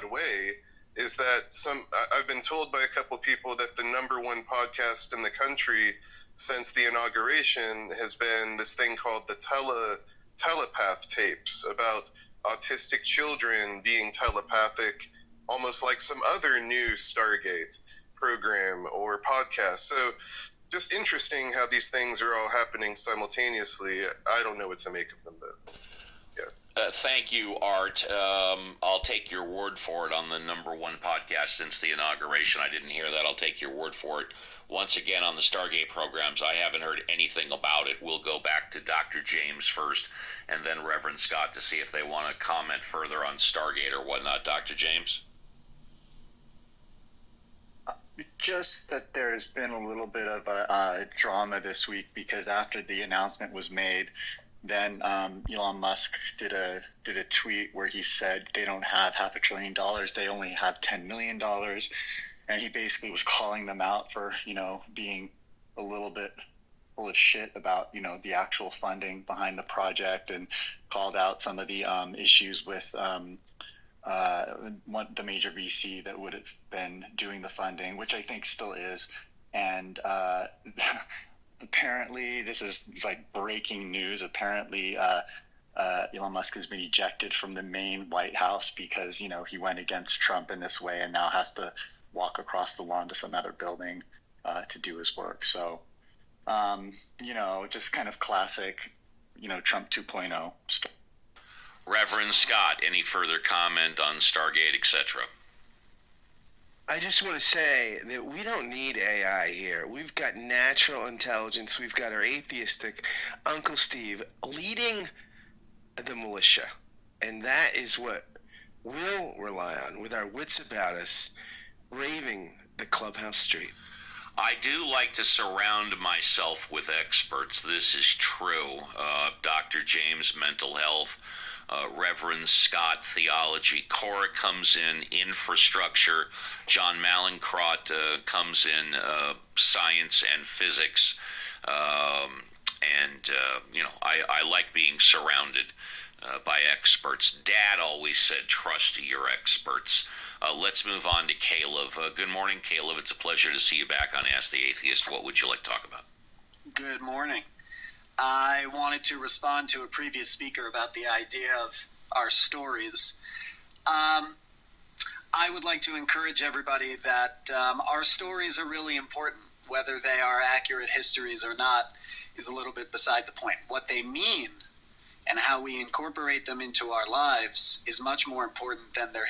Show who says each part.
Speaker 1: odd way is that I've been told by a couple people that the number one podcast in the country since the inauguration has been this thing called the telepath tapes about autistic children being telepathic, almost like some other new StarGate program or podcast. So just interesting how these things are all happening simultaneously. I don't know what to make of them, though. Yeah.
Speaker 2: Thank you, Art. I'll take your word for it on the number one podcast since the inauguration. I didn't hear that. I'll take your word for it. Once again, on the Stargate programs, I haven't heard anything about it. We'll go back to Dr. James first and then Reverend Scott to see if they want to comment further on Stargate or whatnot. Dr. James?
Speaker 3: Just that there's been a little bit of a drama this week because after the announcement was made, then Elon Musk did a tweet where he said they don't have $500 billion, they only have $10 million. And he basically was calling them out for, being a little bit full of shit about, the actual funding behind the project, and called out some of the issues with the major VC that would have been doing the funding, which I think still is. And apparently, this is like breaking news. Apparently, Elon Musk has been ejected from the main White House because, he went against Trump in this way and now has to walk across the lawn to some other building to do his work. So, just kind of classic, Trump 2.0 story.
Speaker 2: Reverend Scott, any further comment on Stargate, etc.?
Speaker 4: I just want to say that we don't need AI here. We've got natural intelligence. We've got our atheistic Uncle Steve leading the militia. And that is what we'll rely on, with our wits about us, raving the clubhouse street.
Speaker 2: I do like to surround myself with experts. This is true. Dr. James, mental health. Reverend Scott, theology. Cora comes in infrastructure. John Malincrot comes in science and physics. I like being surrounded by experts. Dad always said, trust your experts. Let's move on to Caleb. Good morning, Caleb. It's a pleasure to see you back on Ask the Atheist. What would you like to talk about?
Speaker 5: Good morning. I wanted to respond to a previous speaker about the idea of our stories. I would like to encourage everybody that our stories are really important. Whether they are accurate histories or not is a little bit beside the point. What they mean and how we incorporate them into our lives is much more important than their